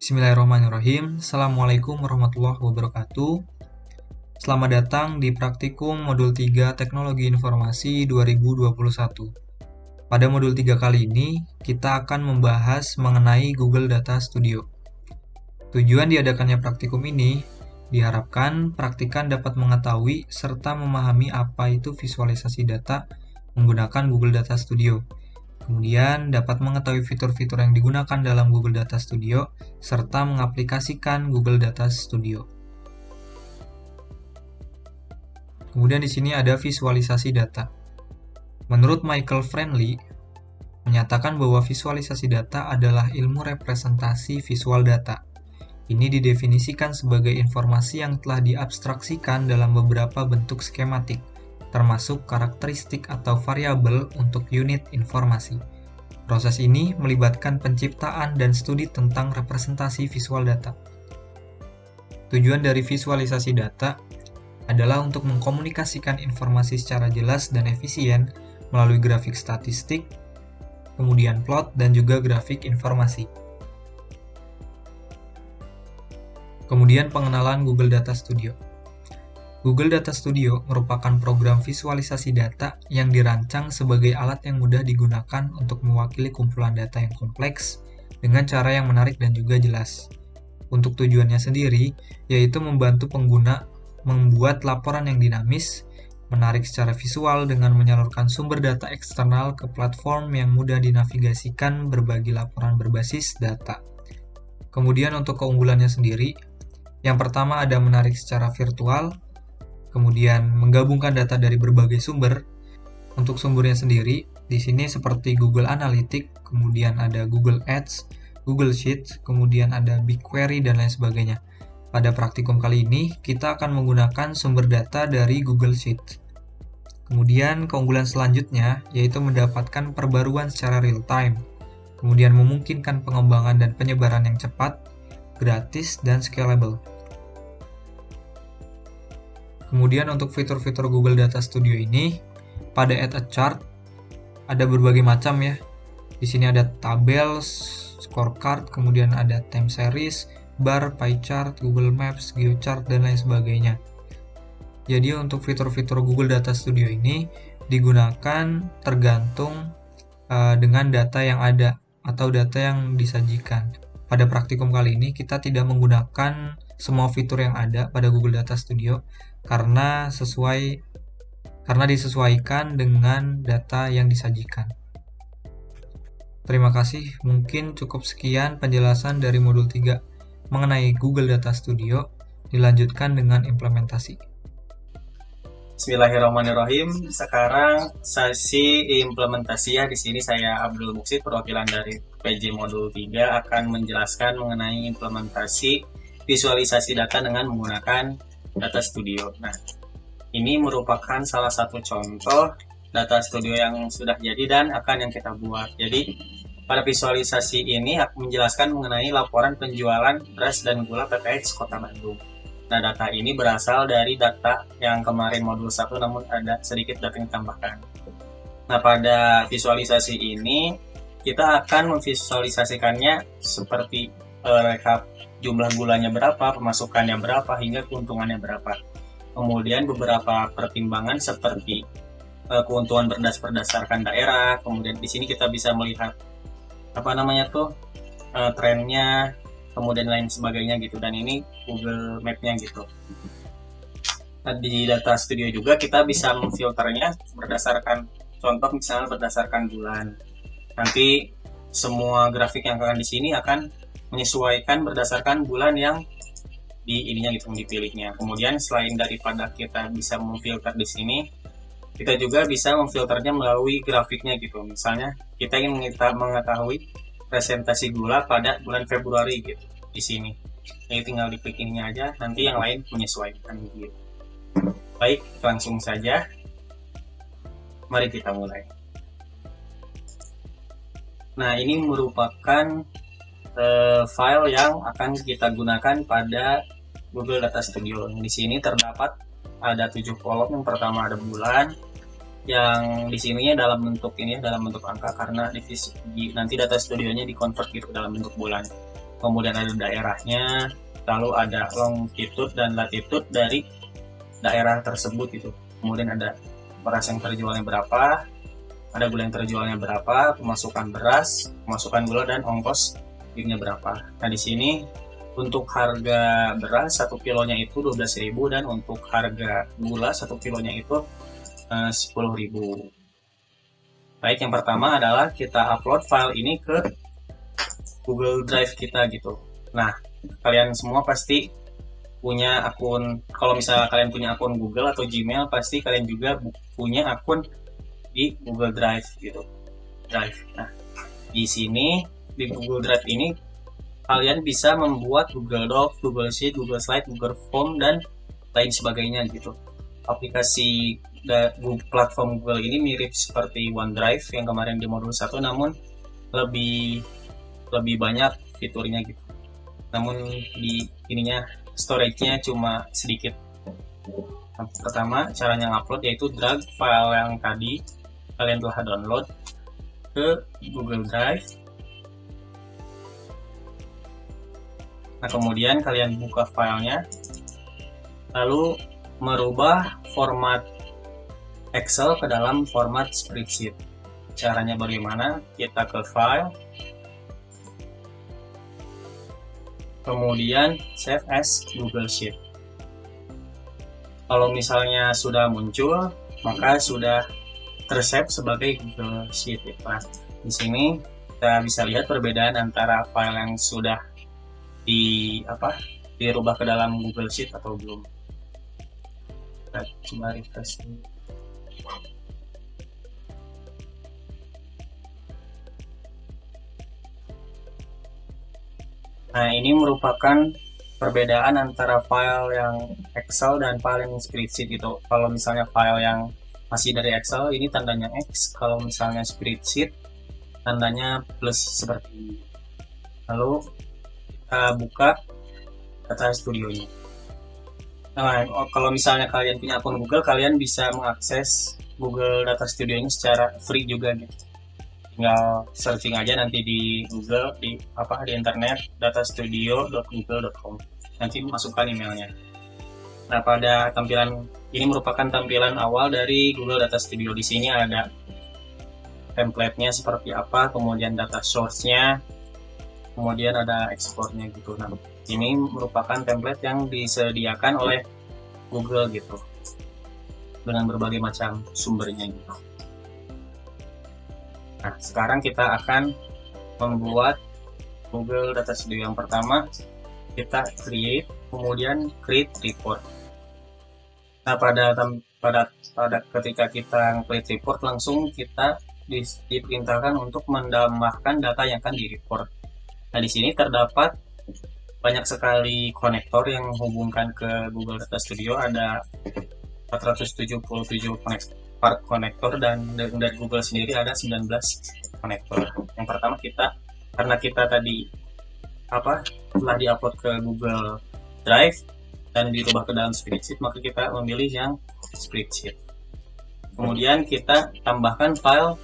Bismillahirrahmanirrahim. Assalamualaikum warahmatullahi wabarakatuh. Selamat datang di Praktikum Modul 3 Teknologi Informasi 2021. Pada Modul 3 kali ini, kita akan membahas mengenai Google Data Studio. Tujuan diadakannya praktikum ini, diharapkan praktikan dapat mengetahui serta memahami apa itu visualisasi data menggunakan Google Data Studio. Kemudian dapat mengetahui fitur-fitur yang digunakan dalam Google Data Studio, serta mengaplikasikan Google Data Studio. Kemudian di sini ada visualisasi data. Menurut Michael Friendly, menyatakan bahwa visualisasi data adalah ilmu representasi visual data. Ini didefinisikan sebagai informasi yang telah diabstraksikan dalam beberapa bentuk skematik, termasuk karakteristik atau variabel untuk unit informasi. Proses ini melibatkan penciptaan dan studi tentang representasi visual data. Tujuan dari visualisasi data adalah untuk mengkomunikasikan informasi secara jelas dan efisien melalui grafik statistik, kemudian plot, dan juga grafik informasi. Kemudian pengenalan Google Data Studio. Google Data Studio merupakan program visualisasi data yang dirancang sebagai alat yang mudah digunakan untuk mewakili kumpulan data yang kompleks dengan cara yang menarik dan juga jelas. Untuk tujuannya sendiri, yaitu membantu pengguna membuat laporan yang dinamis, menarik secara visual dengan menyalurkan sumber data eksternal ke platform yang mudah dinavigasikan berbagi laporan berbasis data. Kemudian untuk keunggulannya sendiri, yang pertama ada menarik secara virtual, kemudian menggabungkan data dari berbagai sumber. Untuk sumbernya sendiri, di sini seperti Google Analytics, kemudian ada Google Ads, Google Sheets, kemudian ada BigQuery, dan lain sebagainya. Pada praktikum kali ini, kita akan menggunakan sumber data dari Google Sheets. Kemudian keunggulan selanjutnya, yaitu mendapatkan perbaruan secara real-time, kemudian memungkinkan pengembangan dan penyebaran yang cepat, gratis, dan scalable. Kemudian untuk fitur-fitur Google Data Studio ini, pada Add a Chart ada berbagai macam ya. Di sini ada tabel, scorecard, kemudian ada time series, bar, pie chart, Google Maps, GeoChart, dan lain sebagainya. Jadi untuk fitur-fitur Google Data Studio ini digunakan tergantung dengan data yang ada atau data yang disajikan. Pada praktikum kali ini kita tidak menggunakan semua fitur yang ada pada Google Data Studio karena disesuaikan dengan data yang disajikan. Terima kasih, mungkin cukup sekian penjelasan dari modul 3 mengenai Google Data Studio, dilanjutkan dengan implementasi. Bismillahirrahmanirrahim. Sekarang sesi implementasi ya. Di sini saya Abdul Muksid, perwakilan dari PJ Modul 3 akan menjelaskan mengenai implementasi visualisasi data dengan menggunakan Data Studio. Nah, ini merupakan salah satu contoh Data Studio yang sudah jadi dan akan yang kita buat. Jadi, pada visualisasi ini akan menjelaskan mengenai laporan penjualan beras dan gula PPX Kota Bandung. Nah, data ini berasal dari data yang kemarin modul 1, namun ada sedikit data yang ditambahkan. Nah, pada visualisasi ini, kita akan memvisualisasikannya seperti rekap jumlah gulanya berapa, pemasukannya berapa, hingga keuntungannya berapa. Kemudian beberapa pertimbangan seperti keuntungan berdasarkan daerah. Kemudian di sini kita bisa melihat trennya, kemudian lain sebagainya gitu, dan ini Google Map-nya gitu. Nah, di Data Studio juga kita bisa memfilternya berdasarkan contoh, misalnya berdasarkan bulan. Nanti semua grafik yang akan di sini akan menyesuaikan berdasarkan bulan yang dipilihnya. Kemudian selain daripada kita bisa memfilter di sini, kita juga bisa memfilternya melalui grafiknya gitu. Misalnya kita ingin mengetahui presentasi gula pada bulan Februari gitu di sini. Jadi tinggal diklik ininya aja, nanti yang lain menyesuaikan gitu. Baik, langsung saja. Mari kita mulai. Nah, ini merupakan file yang akan kita gunakan pada Google Data Studio. Di sini terdapat ada 7 kolom. Yang pertama ada bulan, yang di sininya dalam bentuk angka karena nanti Data Studionya dikonvert gitu dalam bentuk bulan. kemudian ada daerahnya, lalu ada longitude dan latitude dari daerah tersebut gitu. Kemudian ada beras yang terjualnya berapa, ada gula yang terjualnya berapa, pemasukan beras, pemasukan gula, dan ongkos kirimnya berapa. Nah, di sini untuk harga beras 1 kilonya itu 12.000 dan untuk harga gula 1 kilonya itu 10.000. Baik, yang pertama adalah kita upload file ini ke Google Drive kita gitu. Nah, kalian semua pasti punya akun, kalau misalnya kalian punya akun Google atau Gmail, pasti kalian juga punya akun di Google Drive gitu. Drive. Nah, di sini di Google Drive ini kalian bisa membuat Google Docs, Google Sheet, Google Slide, Google Form, dan lain sebagainya gitu. Aplikasi platform Google ini mirip seperti OneDrive yang kemarin di modul 1, namun lebih banyak fiturnya gitu. Namun di ininya storage-nya cuma sedikit. Nah, pertama caranya ngupload yaitu drag file yang tadi kalian telah download ke Google Drive. Nah, kemudian kalian buka filenya, lalu merubah format Excel ke dalam format spreadsheet. Caranya bagaimana? Kita ke file, kemudian save as Google Sheet. Kalau misalnya sudah muncul, maka sudah tersave sebagai Google Sheet. Nah, di sini kita bisa lihat perbedaan antara file yang sudah dirubah ke dalam Google Sheet atau belum. Kita coba refresh dulu. Nah, ini merupakan perbedaan antara file yang Excel dan file yang spreadsheet itu. Kalau misalnya file yang masih dari Excel, ini tandanya X. Kalau misalnya spreadsheet, tandanya plus seperti ini. Lalu kita buka Data Studio-nya. Nah, kalau misalnya kalian punya akun Google, kalian bisa mengakses Google Data Studio ini secara free juga gitu. Tinggal searching aja nanti di Google, di internet, datastudio.google.com. Nanti masukkan emailnya. Nah, pada tampilan ini merupakan tampilan awal dari Google Data Studio. Di sini ada template-nya seperti apa, kemudian data source-nya, kemudian ada ekspornya gitu. Nah, ini merupakan template yang disediakan oleh Google gitu, dengan berbagai macam sumbernya gitu. Nah, sekarang kita akan membuat Google Data Studio. Yang pertama, kita create, kemudian create report. Nah, pada ketika kita create report, langsung kita diperintahkan untuk menambahkan data yang akan di-report. Nah, di sini terdapat banyak sekali konektor yang menghubungkan ke Google Data Studio. Ada 477 konektor dan dari Google sendiri ada 19 konektor. Yang pertama, karena kita tadi telah diupload ke Google Drive dan dirubah ke dalam spreadsheet, maka kita memilih yang spreadsheet. Kemudian kita tambahkan file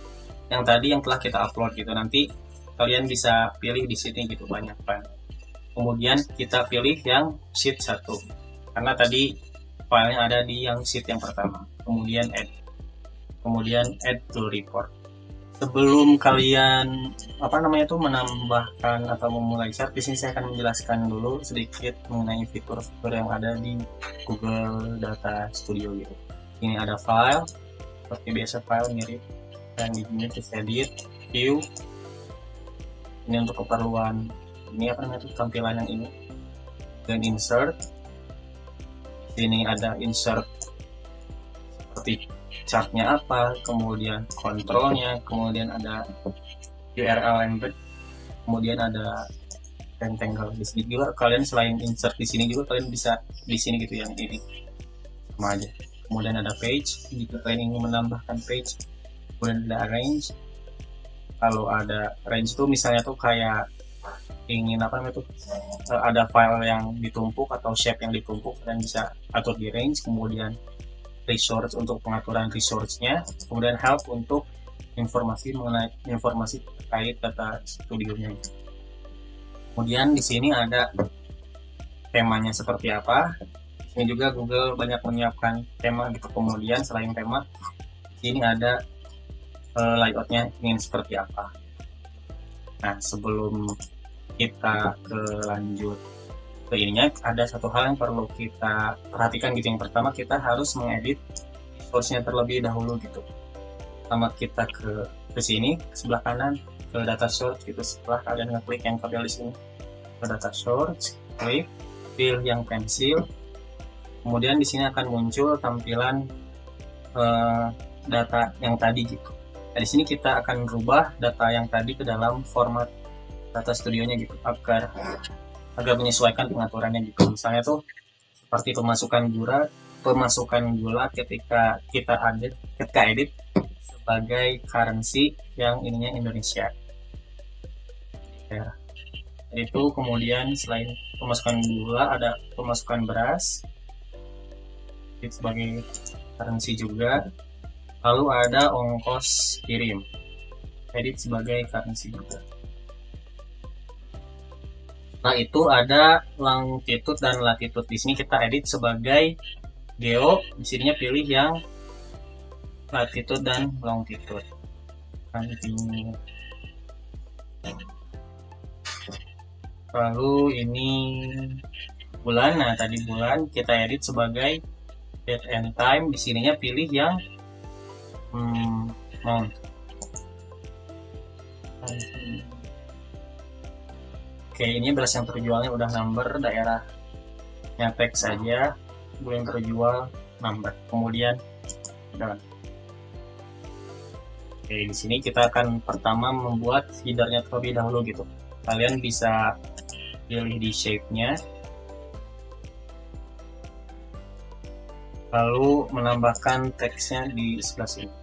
yang tadi yang telah kita upload gitu. Nanti kalian bisa pilih di sini gitu, banyak file. Kemudian kita pilih yang sheet 1 karena tadi filenya ada di yang sheet yang pertama. Kemudian add to report. Sebelum kalian menambahkan atau memulai chart, di sini saya akan menjelaskan dulu sedikit mengenai fitur-fitur yang ada di Google Data Studio gitu. Ini ada file, seperti biasa file mirip, dan di sini edit, view. Ini untuk keperluan tampilan yang ini. Dan insert. Sini ada insert seperti chartnya apa, kemudian kontrolnya, kemudian ada URL embed, kemudian ada rectangle. Di sini juga kalian selain insert di sini juga kalian bisa di sini gitu, yang ini sama aja. Kemudian ada page, jika kalian ingin menambahkan page. Kemudian ada arrange. Kalau ada range itu misalnya tuh kayak ingin ada file yang ditumpuk atau shape yang ditumpuk, kalian bisa atur di range. Kemudian resource untuk pengaturan resource-nya, kemudian help untuk informasi terkait data studionya. Kemudian di sini ada temanya seperti apa. Ini juga Google banyak menyiapkan tema gitu. Kemudian selain tema, di sini ada layoutnya ingin seperti apa. Nah, sebelum kita lanjut ke ininya, ada satu hal yang perlu kita perhatikan gitu. Yang pertama, kita harus mengedit source-nya terlebih dahulu gitu. Pertama kita ke sini, ke sebelah kanan, ke data source gitu. Setelah kalian ngeklik yang kabel di sini, ke data source, klik, pilih yang pensil. Kemudian di sini akan muncul tampilan data yang tadi gitu. Nah, di sini kita akan merubah data yang tadi ke dalam format data studionya gitu, agar menyesuaikan pengaturannya gitu. Misalnya tuh seperti pemasukan gula ketika kita edit sebagai currency yang ininya Indonesia. Ya. Itu kemudian selain pemasukan gula ada pemasukan beras sebagai currency juga. Lalu ada ongkos kirim, edit sebagai currency juga. Nah, itu ada longitude dan latitude. Di sini kita edit sebagai geo. Di sininya pilih yang latitude dan longitude. Lalu ini bulan. Nah, tadi bulan kita edit sebagai date and time. Di sininya pilih yang month. Oke, ini beras yang terjualnya udah number, daerahnya teks saja, yang terjual number. Kemudian done. Oke, di sini kita akan pertama membuat headernya terlebih dahulu gitu. Kalian bisa pilih di shape-nya, lalu menambahkan teksnya di sebelah sini.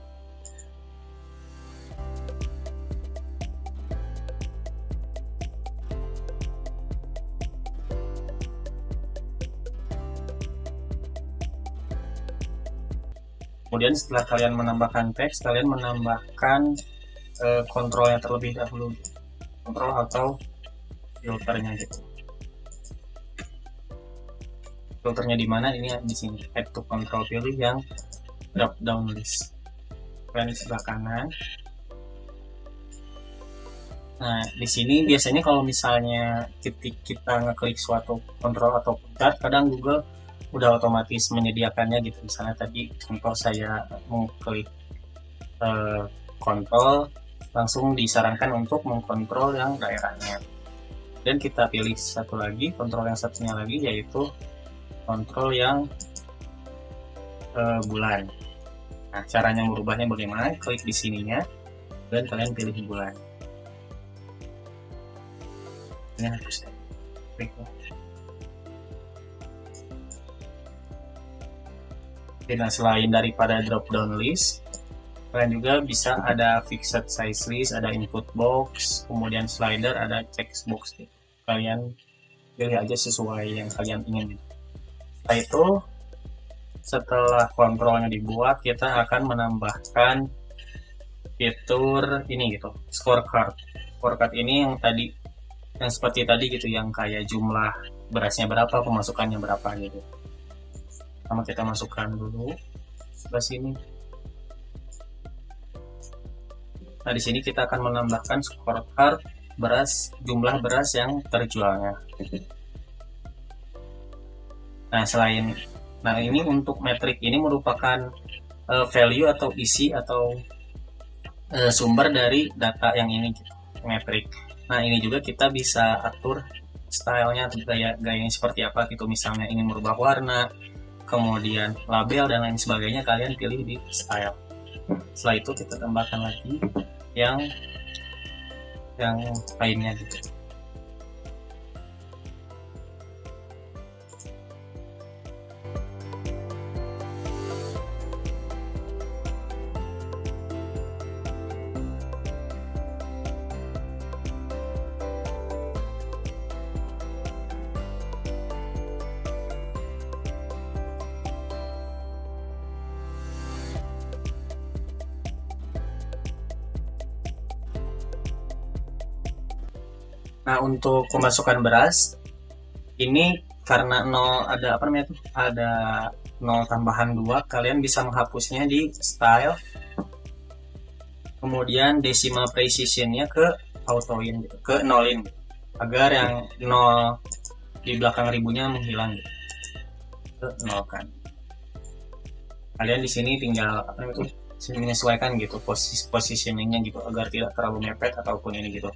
Kemudian setelah kalian menambahkan teks, kalian menambahkan kontrolnya terlebih dahulu, kontrol atau filternya gitu. Filternya di mana? Ini di sini. Add to control, pilih yang drop down list. Kalian di sebelah kanan. Nah, di sini biasanya kalau misalnya kita ngeklik suatu kontrol atau chart, kadang Google udah otomatis menyediakannya gitu. Misalnya tadi contoh saya mengklik kontrol, langsung disarankan untuk mengkontrol yang daerahnya. Dan kita pilih satu lagi, kontrol yang satunya lagi, yaitu kontrol yang bulan. Nah, caranya merubahnya bagaimana? Klik di sininya dan kalian pilih bulan. Ini harus klik. Nah, selain daripada drop down list, kalian juga bisa ada fixed size list, ada input box, kemudian slider, ada text box. Kalian pilih aja sesuai yang kalian ingin. Setelah itu, setelah kontrolnya dibuat, kita akan menambahkan fitur ini gitu, scorecard. Scorecard ini yang seperti tadi gitu, yang kayak jumlah berasnya berapa, pemasukannya berapa gitu. Pertama kita masukkan dulu sebelah sini. Nah, di sini kita akan menambahkan scorecard beras, jumlah beras yang terjualnya. Nah, ini untuk metrik ini merupakan value atau isi atau sumber dari data yang ini gitu, metrik. Nah, ini juga kita bisa atur stylenya atau gayanya seperti apa gitu. Misalnya ingin merubah warna, kemudian label dan lain sebagainya, kalian pilih di style. Setelah itu kita tambahkan lagi yang lainnya gitu. Nah, untuk pemasukan beras ini karena ada 0 tambahan 2, kalian bisa menghapusnya di style, kemudian decimal precision-nya ke autoin gitu, ke nolin agar yang 0 di belakang ribunya menghilang gitu. Ke nol kan. Kalian di sini tinggal menyesuaikan gitu positioningnya gitu agar tidak terlalu mepet ataupun ini gitu.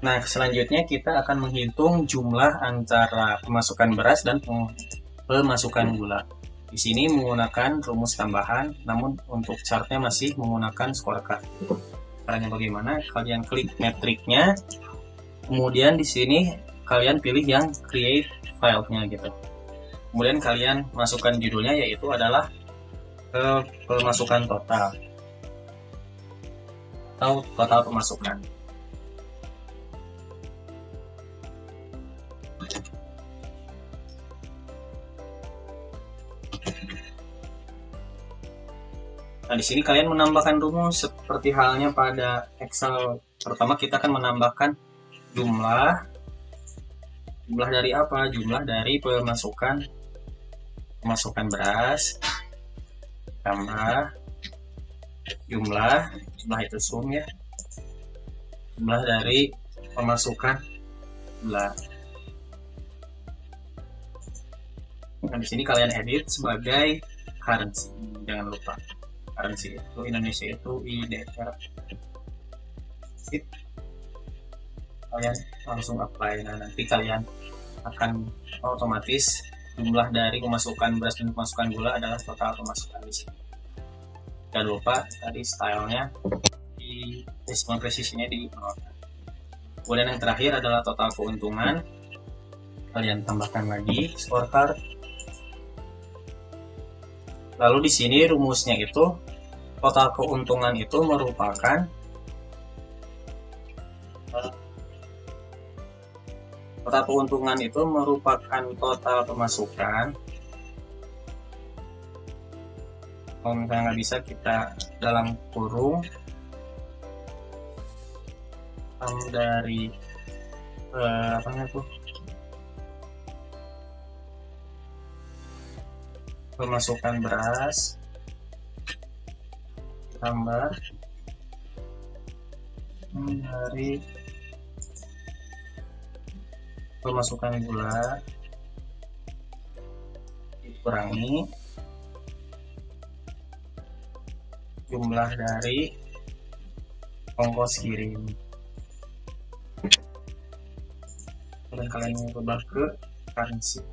Nah, selanjutnya kita akan menghitung jumlah antara pemasukan beras dan pemasukan gula. Di sini menggunakan rumus tambahan, namun untuk chartnya masih menggunakan scorecard. Caranya bagaimana? Kalian klik metriknya, kemudian di sini kalian pilih yang create file-nya gitu. Kemudian kalian masukkan judulnya, yaitu adalah pemasukan total atau total pemasukan. Nah, di sini kalian menambahkan rumus seperti halnya pada Excel. Pertama kita akan menambahkan jumlah dari apa? Jumlah dari pemasukan beras tambah jumlah itu sum ya. Jumlah dari pemasukan gula. Nah, di sini kalian edit sebagai currency. Jangan lupa. Currency itu Indonesia itu IDR. Kalian langsung apply. Nah, nanti kalian akan otomatis jumlah dari pemasukan beras dan pemasukan gula adalah total pemasukan di sini. Jangan lupa tadi stylenya di decimal precision-nya di nol. Kemudian yang terakhir adalah total keuntungan. Kalian tambahkan lagi scorecard. Lalu di sini rumusnya itu total keuntungan itu merupakan total pemasukan. Kalau misalnya nggak bisa, kita dalam kurung dari pemasukan beras tambah dari pemasukan gula dikurangi jumlah dari ongkos kirim. Dan kalian ubah ke currency.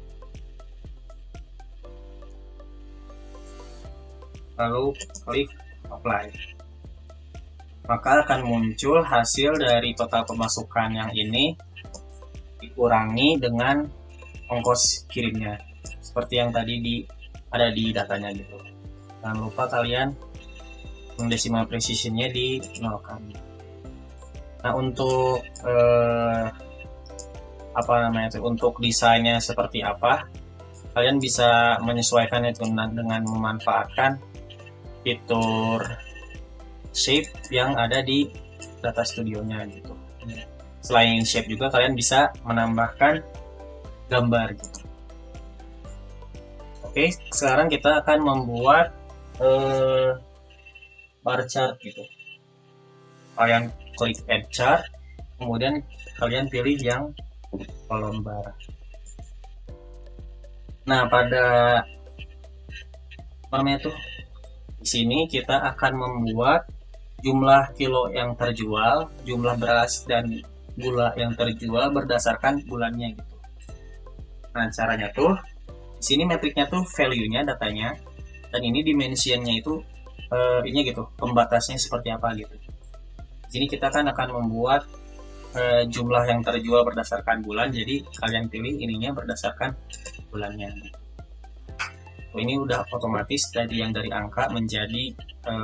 Lalu klik apply. Maka akan muncul hasil dari total pemasukan yang ini dikurangi dengan ongkos kirimnya. Seperti yang tadi ada di datanya gitu. Jangan lupa kalian decimal precision-nya di nolkan. Nah, untuk untuk desainnya seperti apa, kalian bisa menyesuaikan itu dengan memanfaatkan fitur shape yang ada di data studionya gitu. Selain shape juga kalian bisa menambahkan gambar gitu. Oke, sekarang kita akan membuat bar chart gitu. Kalian klik add chart, kemudian kalian pilih yang kolom bar. Nah, di sini kita akan membuat jumlah kilo yang terjual, jumlah beras dan gula yang terjual berdasarkan bulannya gitu. Nah, caranya tuh di sini metriknya tuh value-nya, datanya, dan ini dimensionnya itu ini gitu, pembatasnya seperti apa gitu. Di sini kita akan membuat jumlah yang terjual berdasarkan bulan, jadi kalian pilih ininya berdasarkan bulannya. Ini udah otomatis dari angka menjadi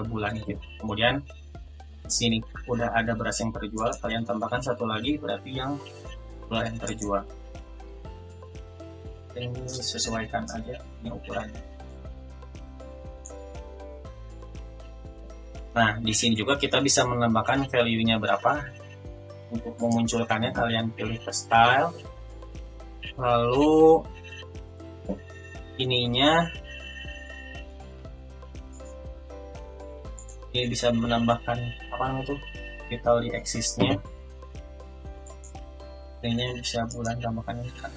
bulan gitu. Kemudian di sini udah ada beras yang terjual, kalian tambahkan satu lagi berarti yang gula yang terjual. Ini sesuaikan aja ini ukurannya. Nah, di sini juga kita bisa menambahkan value-nya berapa. Untuk memunculkannya kalian pilih ke style, lalu ininya ini bisa menambahkan apa namanya tuh vital di axis-nya, ini bisa bulan tambahkan ini kan.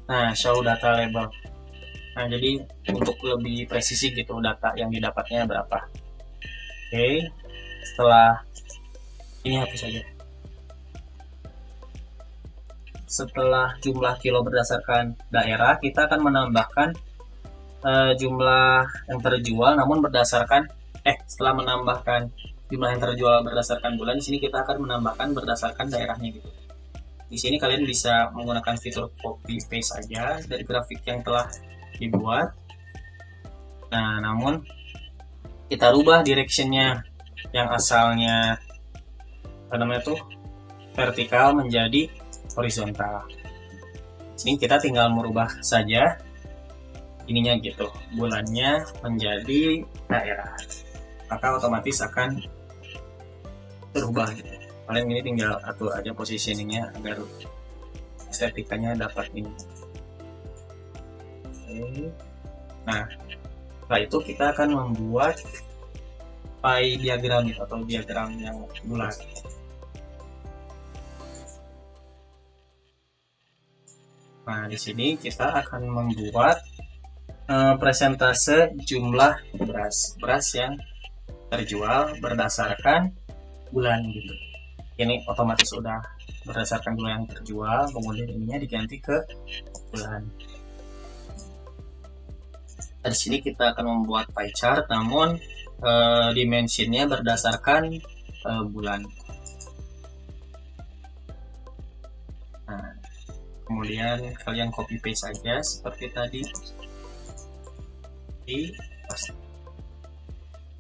Nah, show data label. Nah, jadi untuk lebih presisi gitu data yang didapatnya berapa. Oke, setelah ini hapus saja. Setelah jumlah kilo berdasarkan daerah, kita akan menambahkan jumlah yang terjual, namun berdasarkan setelah menambahkan jumlah yang terjual berdasarkan bulan, di sini kita akan menambahkan berdasarkan daerahnya gitu. Di sini kalian bisa menggunakan fitur copy paste saja dari grafik yang telah dibuat. Nah, namun kita rubah directionnya yang asalnya apa namanya tuh vertikal menjadi horizontal. Sini kita tinggal merubah saja ininya gitu, bulannya menjadi daerah, maka otomatis akan berubah gitu. Kalian ini tinggal atur aja positioningnya agar estetikanya dapat ini. Oke. Nah, setelah itu kita akan membuat pie diagram atau diagram yang bulat. Nah, di sini kita akan membuat presentase jumlah beras yang terjual berdasarkan bulan gitu. Ini otomatis sudah berdasarkan bulan yang terjual, kemudian ininya diganti ke bulan. Di sini kita akan membuat pie chart, namun dimensinya berdasarkan bulan. Nah, kemudian kalian copy paste saja seperti tadi.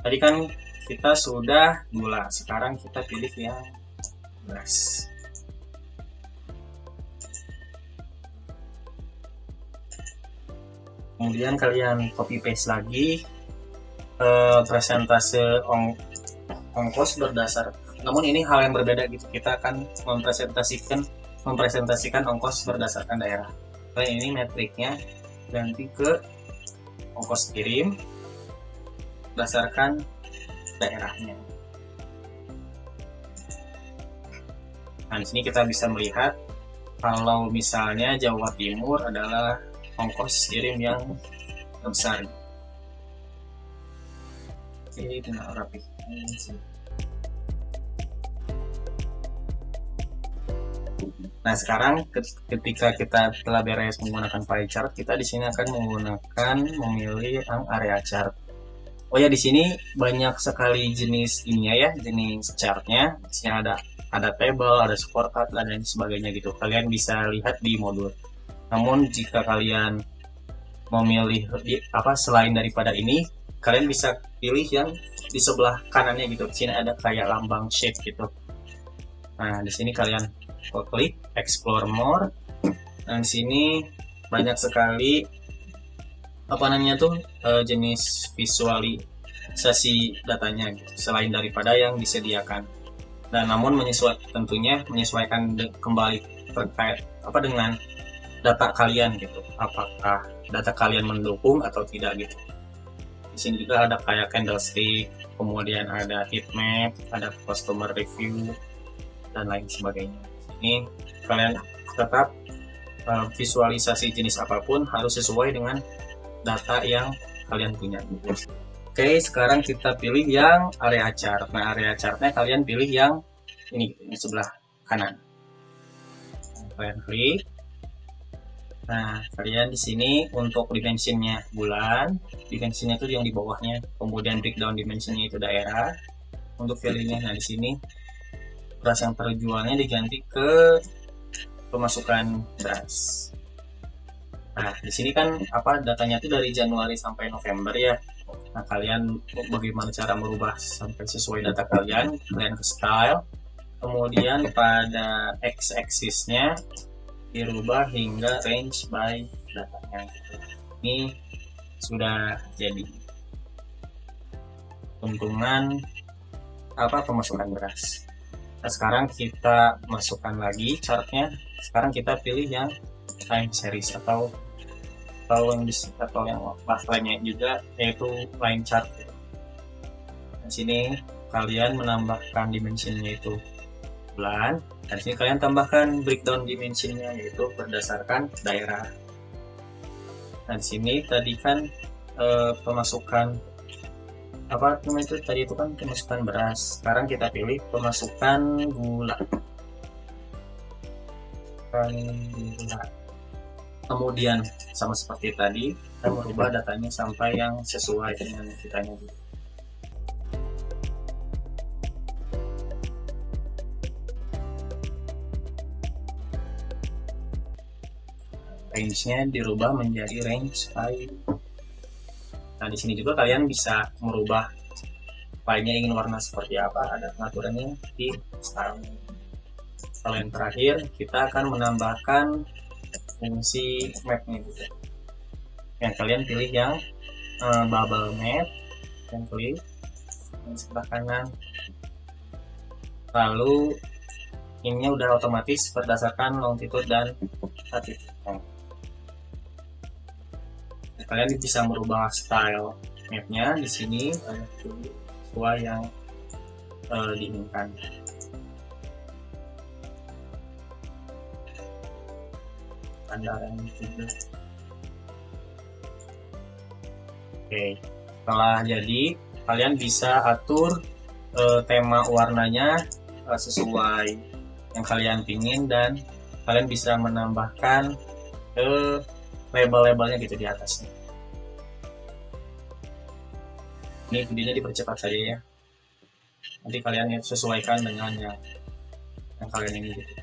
Tadi kan kita sudah gula, sekarang kita pilih yang beras. Kemudian kalian copy paste lagi presentase ongkos berdasar. Namun ini hal yang berbeda gitu. Kita akan mempresentasikan ongkos berdasarkan daerah. Nah, ini metriknya ganti ke ongkos kirim berdasarkan daerahnya. Nah, di sini kita bisa melihat kalau misalnya Jawa Timur adalah ongkos kirim yang besar. Oke, tinggal rapi. Nah, sekarang ketika kita telah beres menggunakan pie chart, kita di sini akan memilih yang area chart. Oh ya, di sini banyak sekali jenis ininya ya, jenis chartnya. Di sini ada table, ada scorecard, dan sebagainya gitu. Kalian bisa lihat di modul. Namun jika kalian memilih selain daripada ini, kalian bisa pilih yang di sebelah kanannya gitu. Di sini ada kayak lambang shape gitu. Nah, di sini kalian klik explore more. Dan di sini banyak sekali jenis visualisasi datanya gitu, selain daripada yang disediakan. Dan namun menyesuaikan kembali terkait dengan data kalian gitu, apakah data kalian mendukung atau tidak gitu. Di sini juga ada kayak candlestick, kemudian ada heat map, ada customer review, dan lain sebagainya. Ini kalian tetap visualisasi jenis apapun harus sesuai dengan data yang kalian punya. Oke, sekarang kita pilih yang area chart. Nah, area chartnya kalian pilih yang ini di sebelah kanan. Kalian klik. Nah, kalian di sini untuk dimensionnya bulan, dimensionnya itu yang di bawahnya, kemudian breakdown dimensionnya itu daerah. Untuk value-nya, nah di sini beras yang terjualnya diganti ke pemasukan beras. Nah, di sini kan datanya itu dari Januari sampai November ya. Nah, kalian bagaimana cara merubah sampai sesuai data kalian? Kalian ke style, kemudian pada x-axis-nya dirubah hingga range by datanya gitu. Ini sudah jadi. keuntungan pemasukan beras. Nah, sekarang kita masukkan lagi chartnya. Sekarang kita pilih yang time series atau yang lainnya juga, yaitu line chart. Di sini kalian menambahkan dimensinya itu bulan, dan sini kalian tambahkan breakdown dimensinya yaitu berdasarkan daerah. Dan sini tadi kan pemasukan tadi itu kan pemasukan beras. Sekarang kita pilih pemasukan gula. Kemudian sama seperti tadi, kita merubah datanya sampai yang sesuai dengan kitanya. Range-nya dirubah menjadi range file. Nah, di sini juga kalian bisa merubah filenya ingin warna seperti apa, ada pengaturannya di style. Kalau yang terakhir, kita akan menambahkan fungsi map-nya gitu. Yang kalian pilih yang bubble map, yang klik yang sebelah kanan. Lalu ininya udah otomatis berdasarkan longitude dan latitude. Kalian bisa merubah style mapnya di sini sesuai yang diinginkan. Oke, setelah jadi kalian bisa atur tema warnanya sesuai yang kalian pingin, dan kalian bisa menambahkan label-labelnya gitu di atasnya. Ini videonya dipercepat saja ya, nanti kalian sesuaikan dengan yang kalian ingin gitu,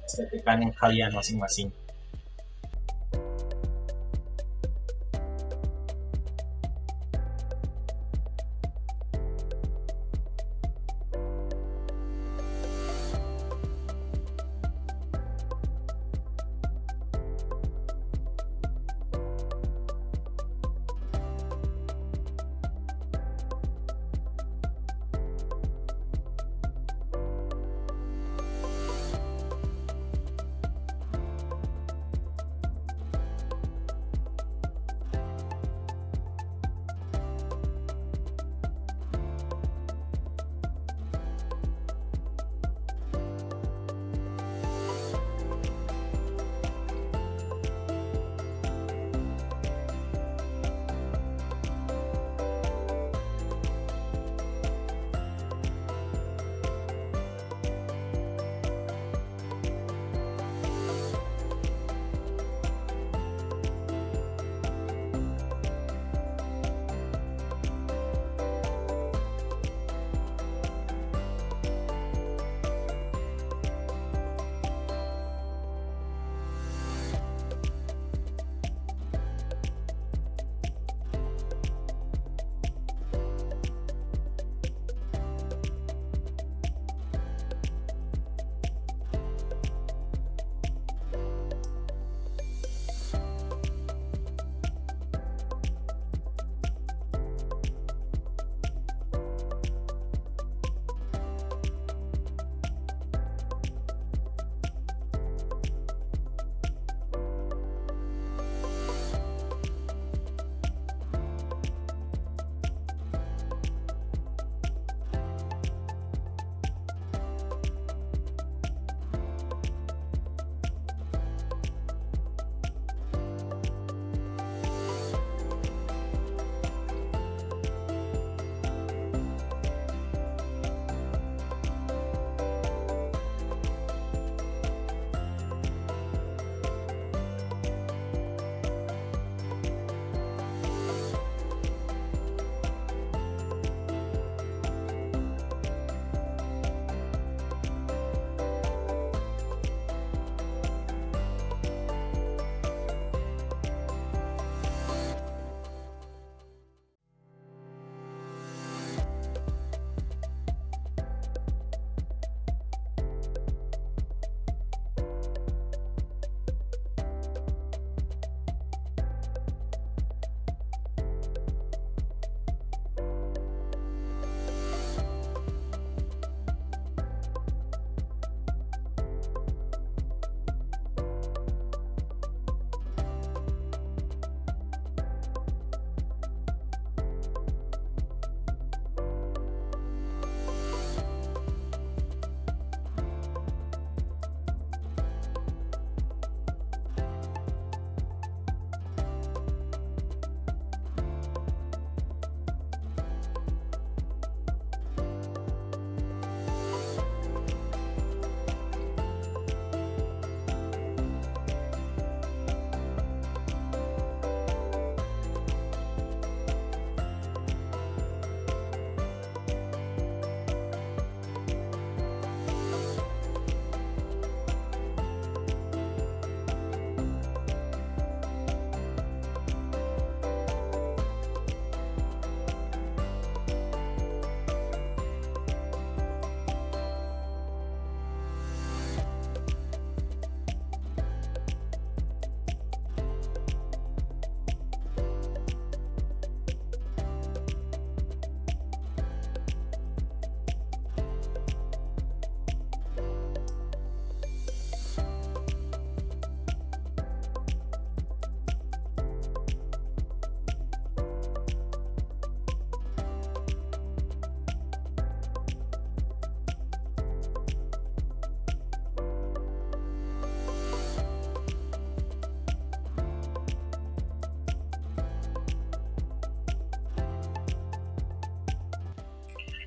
sesuaikan yang kalian masing-masing.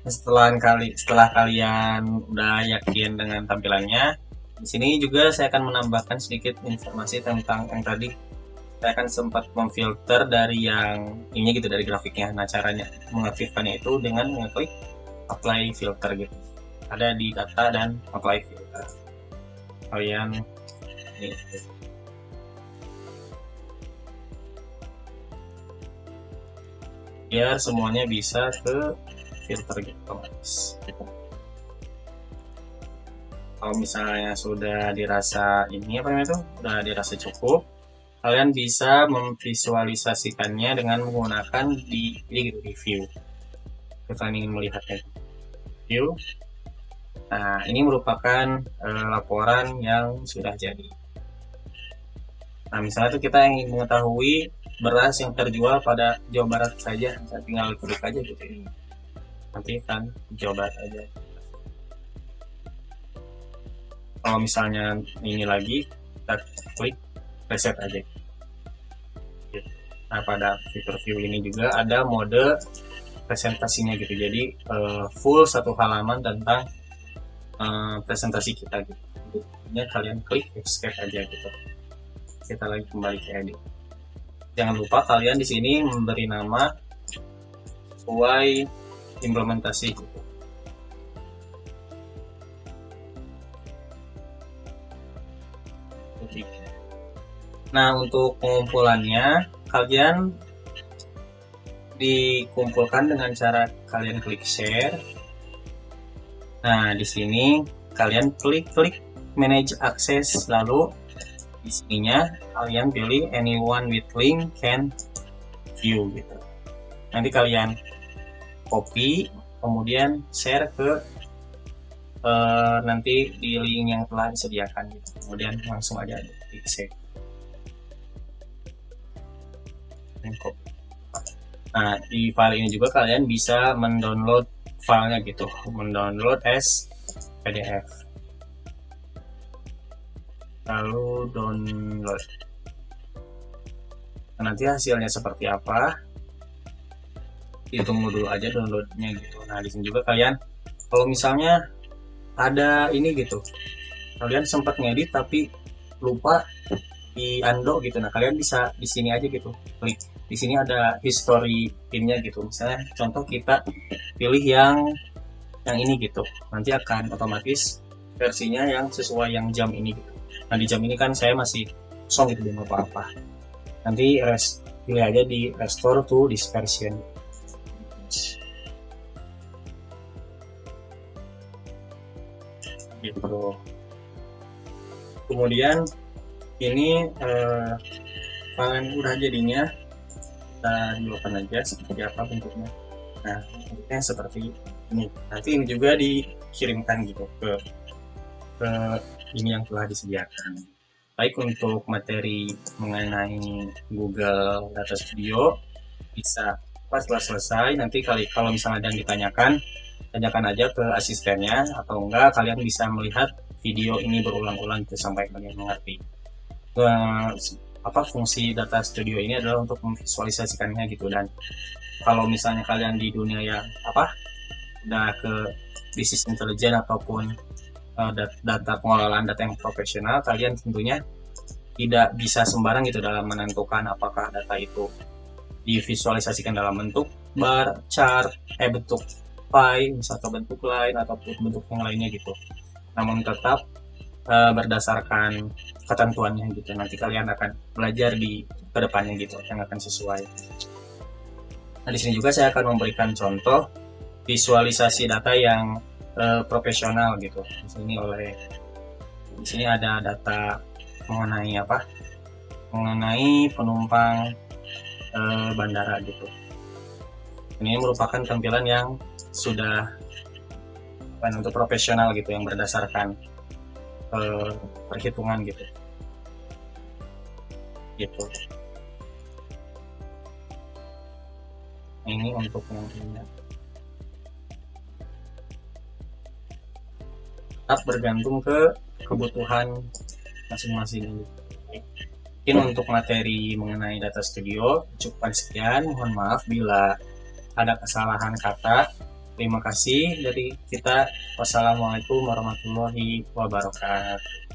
Setelah kalian udah yakin dengan tampilannya, di sini juga saya akan menambahkan sedikit informasi tentang yang tadi saya akan sempat memfilter dari yang ini gitu, dari grafiknya. Nah, caranya mengaktifkannya itu dengan mengklik apply filter gitu. Ada di data dan apply filter. Kalian ini biar semuanya bisa ke filter gitu otomatis. Kalau misalnya sudah dirasa ini apa namanya itu sudah dirasa cukup, kalian bisa memvisualisasikannya dengan menggunakan di review. Kalian ingin melihatnya review. Nah, ini merupakan laporan yang sudah jadi. Nah, misalnya tuh kita ingin mengetahui beras yang terjual pada Jawa Barat saja, saya tinggal klik aja gitu ini. Nanti kan Jawa Barat aja. Kalau misalnya ini lagi, kita klik reset aja. Nah, pada fitur view ini juga ada mode presentasinya gitu. Jadi full satu halaman tentang presentasi kita gitu. Jadi kalian klik escape aja gitu. Kita lagi kembali ke edit. Jangan lupa kalian di sini memberi nama sesuai implementasi gitu. Nah, untuk pengumpulannya kalian dikumpulkan dengan cara kalian klik share. Nah, di sini kalian klik manage access, lalu di sininya kalian pilih anyone with link can view gitu. Nanti kalian copy, kemudian share ke nanti di link yang telah disediakan gitu. Kemudian langsung aja klik save. Nah, di file ini juga kalian bisa mendownload filenya gitu, mendownload as PDF. Lalu download. Nah, nanti hasilnya seperti apa? Ditunggu dulu aja downloadnya gitu. Nah, di sini juga kalian kalau misalnya ada ini gitu, kalian sempat ngedit tapi lupa di undo gitu. Nah, kalian bisa di sini aja gitu, klik di sini ada history pinnya gitu. Misalnya contoh kita pilih yang ini gitu, nanti akan otomatis versinya yang sesuai yang jam ini gitu. Nah, di jam ini kan saya masih kosong gitu, belum apa-apa. Nanti pilih aja di restore to this version gitu. Kemudian ini kalian udah jadinya, kita dulukan aja seperti apa bentuknya. Nah, bentuknya seperti ini. Nanti ini juga dikirimkan gitu ke ini yang telah disediakan. Baik, untuk materi mengenai Google Data Studio bisa pas setelah selesai. Nanti kalau misalnya ada yang tanyakan aja ke asistennya, atau enggak kalian bisa melihat video ini berulang-ulang sampai kalian mengerti. Fungsi Data Studio ini adalah untuk memvisualisasikannya gitu. Dan kalau misalnya kalian di dunia yang udah ke bisnis intelijen ataupun data pengelolaan data yang profesional, kalian tentunya tidak bisa sembarang gitu dalam menentukan apakah data itu divisualisasikan dalam bentuk bar, chart, bentuk pie, misalkan bentuk lain ataupun bentuk yang lainnya gitu. Namun tetap berdasarkan ketentuannya gitu. Nanti kalian akan belajar di kedepannya gitu, yang akan sesuai. Nah, di sini juga saya akan memberikan contoh visualisasi data yang profesional gitu. Di sini ada data mengenai mengenai penumpang bandara gitu. Ini merupakan tampilan yang sudah untuk profesional gitu, yang berdasarkan perhitungan gitu. Ini untuk yang ini. Tetap bergantung ke kebutuhan masing-masing. Mungkin untuk materi mengenai Data Studio cukupkan sekian. Mohon maaf bila ada kesalahan kata Terima kasih dari kita. Wassalamualaikum warahmatullahi wabarakatuh.